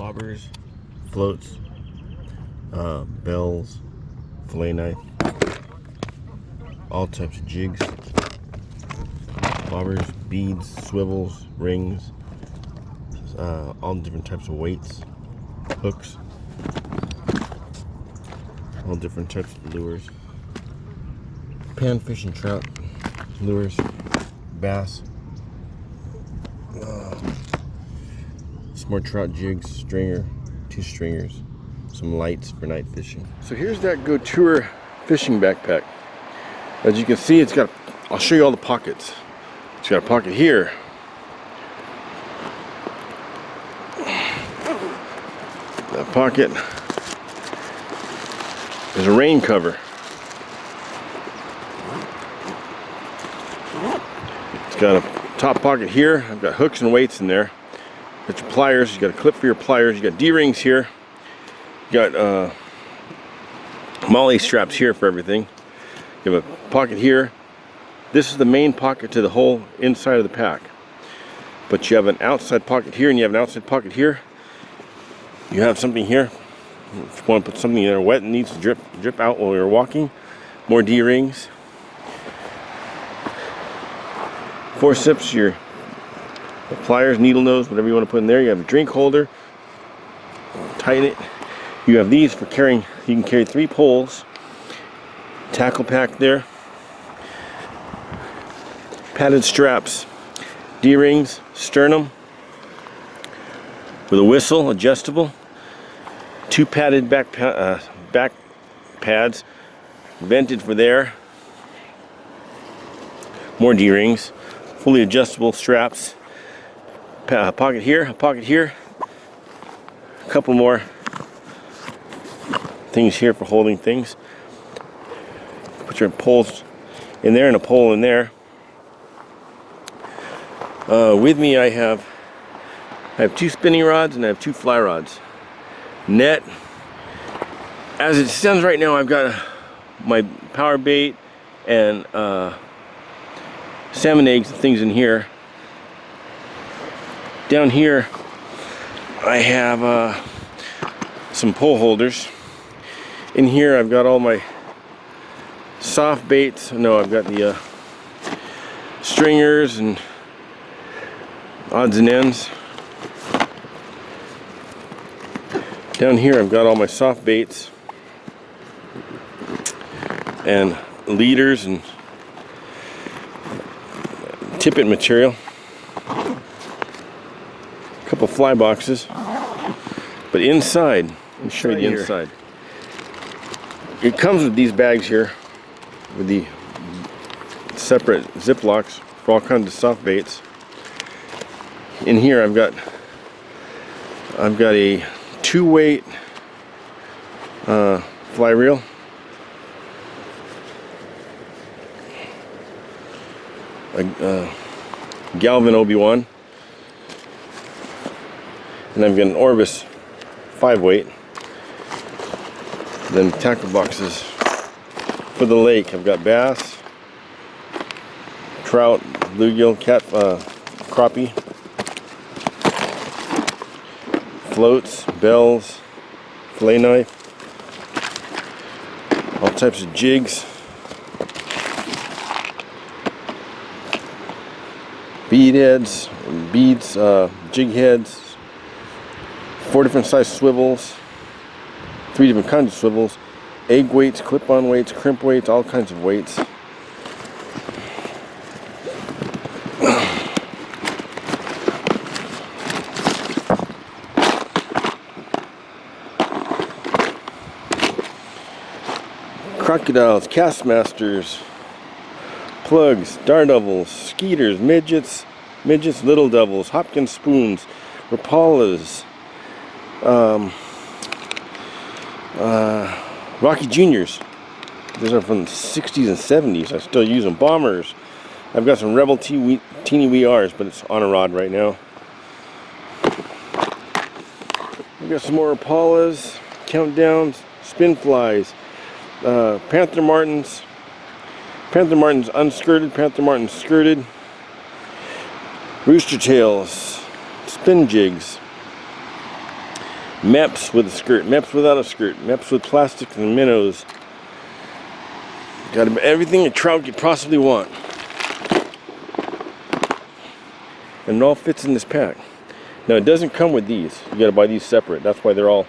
bobbers, floats, bells, fillet knife, all types of jigs, bobbers, beads, swivels, rings, all different types of weights, hooks, all different types of lures, panfish and trout lures, bass, some more trout jigs, stringer, 2 stringers, some lights for night fishing. So here's that GOTURE fishing backpack. As you can see, it's got, I'll show you all the pockets. It's got a pocket here. That pocket is a rain cover. It's got a top pocket here. I've got hooks and weights in there. Got your pliers. You got a clip for your pliers. You got D-rings here. You got molly straps here for everything. You have a pocket here. This is the main pocket to the whole inside of the pack. But you have an outside pocket here and you have an outside pocket here. You have something here. If you want to put something in there wet and needs to drip out while you're walking. More D-rings. Forceps, your pliers, needle nose, whatever you want to put in there. You have a drink holder. Tighten it. You have these for carrying. You can carry 3 poles. Tackle pack there. Padded straps. D-rings, sternum. With a whistle, adjustable. 2 padded back pads. Vented for there. More D-rings. Fully adjustable straps. A pocket here, a pocket here. A couple more things here for holding things. Put your poles in there and a pole in there. With me I have 2 spinning rods and I have 2 fly rods. Net. As it stands right now, I've got my power bait and salmon eggs and things in here. Down here I have some pole holders. In here I've got all my soft baits. No, I've got the stringers and odds and ends. Down here I've got all my soft baits and leaders and tippet material. A couple fly boxes. But inside, let me show you the inside. It comes with these bags here with the separate Ziplocs for all kinds of soft baits. In here I've got a 2-weight fly reel. A Galvin Obi-Wan. And I've got an Orbis 5-weight. Then tackle boxes for the lake. I've got bass, trout, bluegill, cat, crappie, floats, bells, fillet knife, all types of jigs, bead heads, beads, jig heads, 4 different size swivels, 3 different kinds of swivels, egg weights, clip-on weights, crimp weights, all kinds of weights. Crocodiles, Castmasters, plugs, daredevils, skeeters, midgets, little devils, Hopkins spoons, Rapalas, Rocky Juniors. These are from the 60s and 70s. I still use them. Bombers. I've got some Rebel teeny wee R's, but it's on a rod right now. I've got some more Rapalas, countdowns, spin flies, Panther Martins unskirted, Panther Martins skirted, rooster tails, spin jigs, MEPS with a skirt, MEPS without a skirt, MEPS with plastics and minnows. Got everything a trout could possibly want. And it all fits in this pack. Now it doesn't come with these. You gotta buy these separate. That's why they're all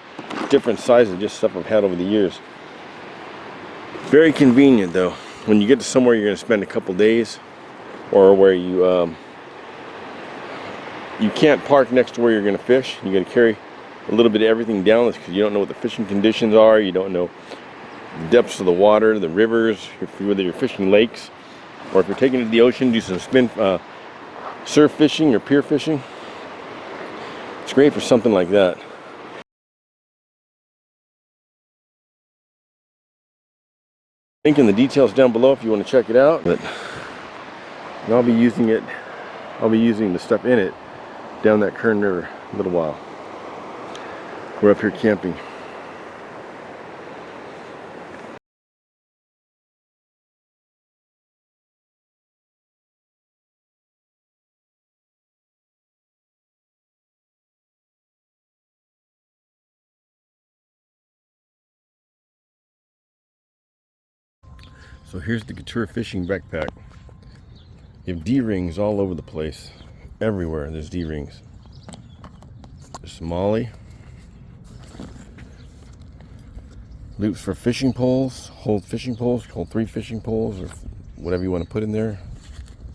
different sizes, just stuff I've had over the years. Very convenient though. When you get to somewhere you're gonna spend a couple days, or where you can't park next to where you're gonna fish, you gotta carry a little bit of everything down because you don't know what the fishing conditions are, you don't know the depths of the water, the rivers, whether you're fishing lakes, or if you're taking it to the ocean, do some surf fishing or pier fishing. It's great for something like that. Link in the details down below if you want to check it out. But I'll be using the stuff in it down that Kern River a little while. We're up here camping. So here's the GOTURE fishing backpack. You have D-rings all over the place. Everywhere there's D-rings. There's some molly. Loops for fishing poles, hold 3 fishing poles, or whatever you want to put in there.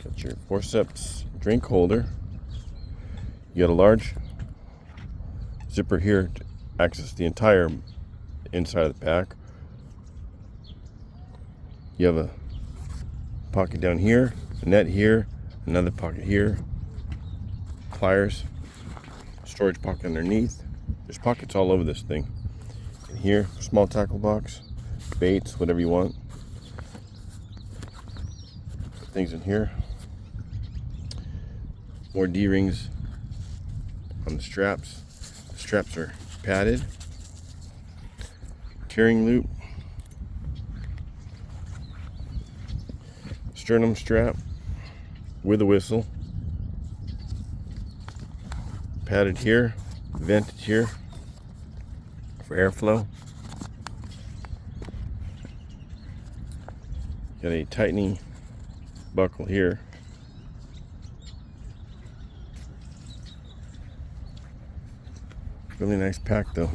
Got your forceps drink holder. You got a large zipper here to access the entire inside of the pack. You have a pocket down here, a net here, another pocket here, pliers, storage pocket underneath. There's pockets all over this thing. And here, small tackle box, baits, whatever you want. Put things in here. More D-rings on the straps. The straps are padded. Tearing loop. Sternum strap with a whistle, padded here, vented here for airflow. Got a tightening buckle here. Really nice pack though.